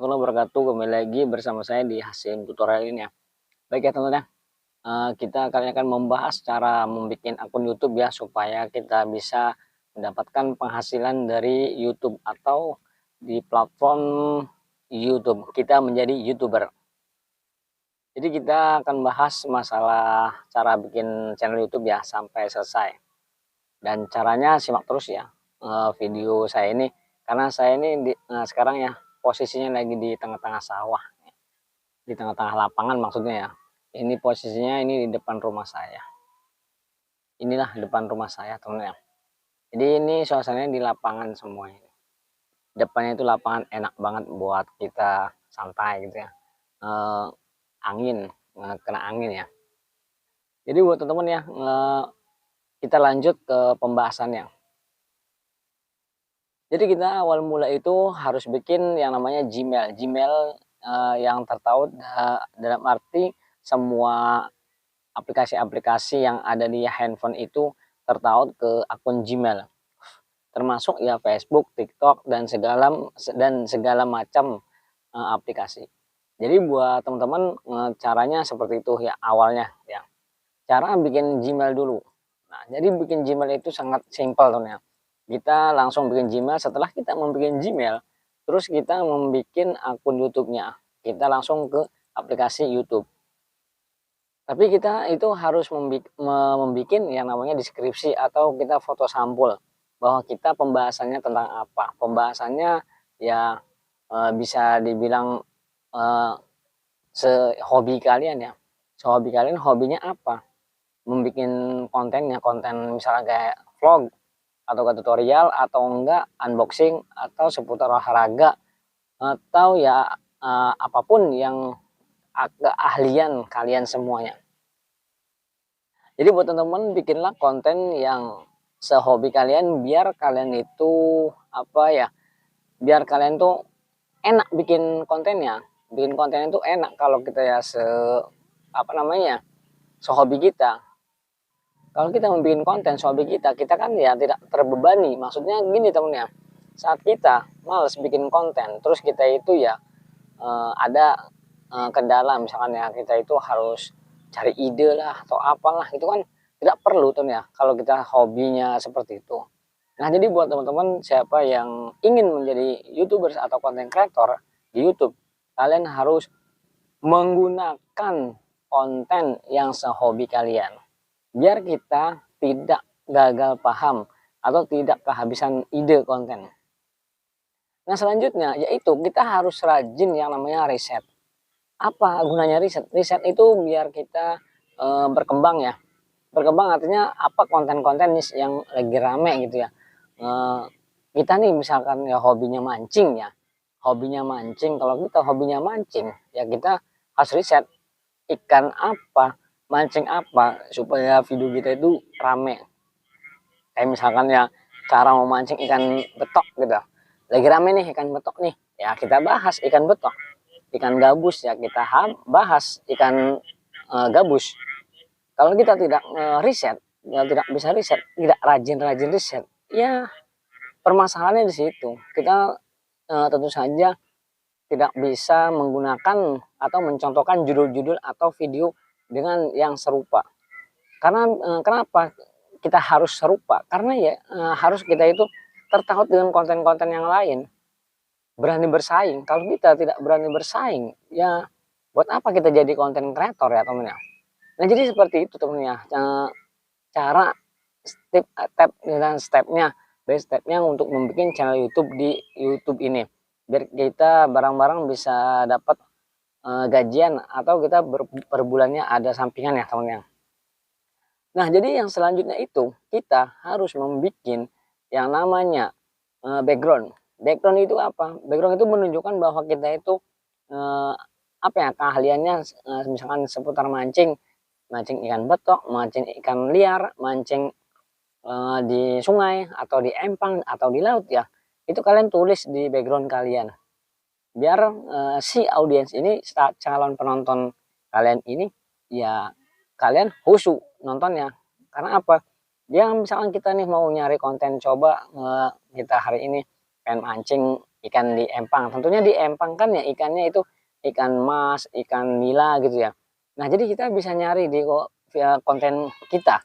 warahmatullahi wabarakatuh. Kembali lagi bersama saya di Hasim Tutorial ini ya. Baik ya teman-teman ya, kita kali ini akan membahas cara membuat akun YouTube ya, supaya kita bisa mendapatkan penghasilan dari YouTube atau di platform YouTube kita menjadi YouTuber. Jadi kita akan bahas masalah cara bikin channel YouTube ya sampai selesai. Dan caranya simak terus ya video saya ini, karena saya ini sekarang ya posisinya lagi di tengah-tengah sawah, di tengah-tengah lapangan maksudnya ya. Ini posisinya ini di depan rumah saya. Inilah depan rumah saya teman-teman ya. Jadi ini suasananya di lapangan semua ini. Depannya itu lapangan enak banget buat kita santai gitu ya. Angin, kena angin ya. Jadi buat teman-teman ya, kita lanjut ke pembahasannya. Jadi kita awal mula itu harus bikin yang namanya Gmail. Gmail yang tertaut dalam arti semua aplikasi-aplikasi yang ada di handphone itu tertaut ke akun Gmail. Termasuk ya Facebook, TikTok dan segala macam aplikasi. Jadi buat teman-teman caranya seperti itu ya awalnya ya. Cara bikin Gmail dulu. Nah, jadi bikin Gmail itu sangat simpel teman-teman. Kita langsung bikin Gmail. Setelah kita membuat Gmail, terus kita membuat akun YouTube-nya. Kita langsung ke aplikasi YouTube. Tapi kita itu harus membuat yang namanya deskripsi atau kita foto sampul bahwa kita pembahasannya tentang apa. Pembahasannya ya bisa dibilang sehobi kalian ya. Sehobi kalian hobinya apa? Membuat kontennya, konten misalnya kayak vlog atau tutorial atau enggak unboxing atau seputar olahraga atau ya apapun yang keahlian kalian semuanya. Jadi buat teman-teman bikinlah konten yang sehobi kalian biar kalian itu apa ya, biar kalian tuh enak bikin kontennya. Bikin konten itu enak kalau kita ya sehobi kita. Kalau kita membuat konten sehobi kita, kita kan ya tidak terbebani. Maksudnya gini temen ya, saat kita males bikin konten, terus kita itu ya ada kendala misalkan ya kita itu harus cari ide lah atau apalah, itu kan tidak perlu tuh ya kalau kita hobinya seperti itu. Nah jadi buat teman-teman siapa yang ingin menjadi YouTubers atau content creator di YouTube, kalian harus menggunakan konten yang sehobi kalian. Biar kita tidak gagal paham atau tidak kehabisan ide konten. Nah selanjutnya yaitu kita harus rajin yang namanya riset. Apa gunanya riset? Riset itu biar kita berkembang ya. Berkembang artinya apa konten-konten yang lagi rame gitu ya. Kita nih misalkan ya hobinya mancing ya. Hobinya mancing, kalau kita hobinya mancing ya kita harus riset ikan apa, mancing apa supaya video kita itu rame. Kayak misalkan ya cara memancing ikan betok gitu. Lagi rame nih ikan betok nih, ya kita bahas ikan betok. Ikan gabus ya kita bahas ikan gabus. Kalau kita tidak riset, ya tidak bisa riset, tidak rajin-rajin riset, ya permasalahannya di situ. Kita tentu saja tidak bisa menggunakan atau mencontohkan judul-judul atau video dengan yang serupa. Karena kenapa kita harus serupa? Karena ya harus kita itu tertaut dengan konten-konten yang lain. Berani bersaing. Kalau kita tidak berani bersaing, ya buat apa kita jadi konten kreator ya teman ya. Nah jadi seperti itu teman ya. Cara stepnya, base stepnya untuk membuat channel YouTube di YouTube ini. Biar kita barang-barang bisa dapat gajian atau kita per bulannya ada sampingan ya teman ya. Nah jadi yang selanjutnya itu kita harus membuat yang namanya background. Background itu apa? Background itu menunjukkan bahwa kita itu apa ya keahliannya misalkan seputar mancing, mancing ikan betok, mancing ikan liar, mancing di sungai atau di empang atau di laut ya. Itu kalian tulis di background kalian. Biar si audiens ini calon penonton kalian ini ya kalian khusyuk nontonnya. Karena apa? Dia misalkan kita nih mau nyari konten coba kita hari ini pengen mancing ikan di empang. Tentunya di empang kan ya ikannya itu ikan mas, ikan nila gitu ya. Nah, jadi kita bisa nyari di via konten kita.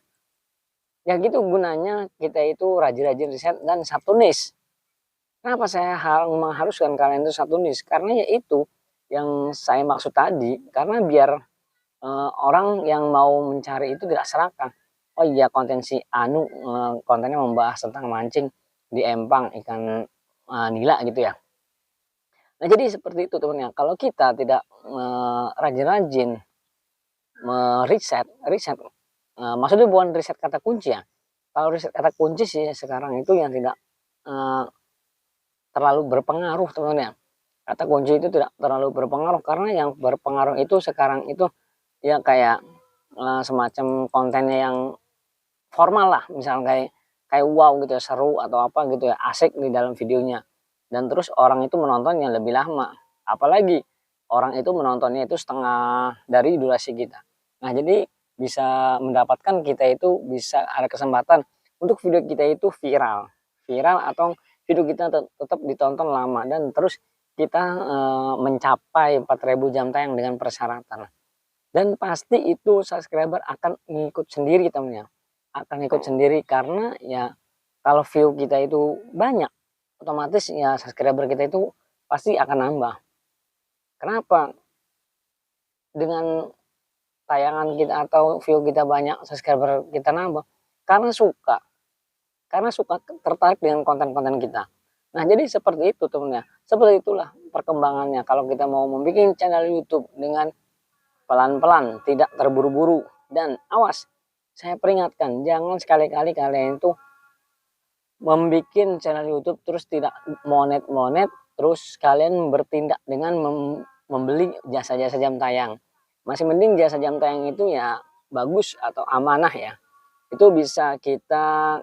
Ya gitu gunanya kita itu rajin-rajin riset dan satu niche. Kenapa saya mengharuskan kalian itu satu niche? Karena ya itu yang saya maksud tadi, karena biar orang yang mau mencari itu tidak serakah. Oh iya, konten si Anu kontennya membahas tentang mancing di empang ikan nila gitu ya. Nah, jadi seperti itu teman-teman. Kalau kita tidak rajin-rajin meriset, maksudnya bukan riset kata kunci ya. Kalau riset kata kunci sih sekarang itu yang tidak terlalu berpengaruh teman-teman ya. Kata kunci itu tidak terlalu berpengaruh, karena yang berpengaruh itu sekarang itu ya kayak semacam kontennya yang formal lah, misalnya kayak wow gitu ya, seru atau apa gitu ya, asik di dalam videonya, dan terus orang itu menontonnya lebih lama, apalagi orang itu menontonnya itu setengah dari durasi kita. Nah, jadi bisa mendapatkan kita itu bisa ada kesempatan untuk video kita itu viral atau video kita tetap ditonton lama, dan terus kita mencapai 4.000 jam tayang dengan persyaratan. Dan pasti itu subscriber akan ngikut sendiri temennya, akan ikut sendiri, karena ya kalau view kita itu banyak, otomatis ya subscriber kita itu pasti akan nambah. Kenapa? Dengan tayangan kita atau view kita banyak, subscriber kita nambah, karena suka tertarik dengan konten-konten kita. Nah, jadi seperti itu temennya, seperti itulah perkembangannya kalau kita mau membuat channel YouTube dengan pelan-pelan, tidak terburu-buru. Dan awas, saya peringatkan, jangan sekali-kali kalian itu membuat channel YouTube terus tidak monet, terus kalian bertindak dengan membeli jasa-jasa jam tayang. Masih mending jasa jam tayang itu ya bagus atau amanah ya, itu bisa kita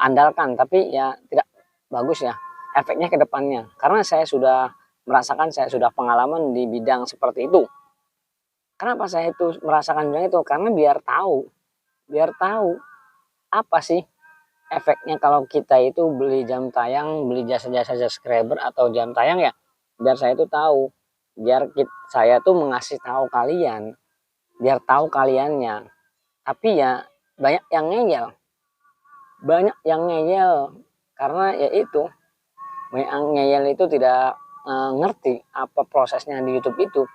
andalkan, tapi ya tidak bagus ya efeknya ke depannya, karena saya sudah merasakan, saya sudah pengalaman di bidang seperti itu. Kenapa saya itu merasakan itu? Karena biar tahu apa sih efeknya kalau kita itu beli jam tayang, beli jasa-jasa subscriber atau jam tayang ya. Biar saya itu tahu, biar saya tuh mengasih tahu kalian, biar tahu kaliannya. Tapi ya banyak yang ngeyel, karena ya itu, banyak yang ngeyel itu tidak ngerti apa prosesnya di YouTube itu.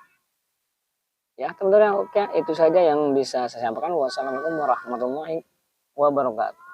Ya teman-teman, oke, itu saja yang bisa saya sampaikan. Wassalamualaikum warahmatullahi wabarakatuh.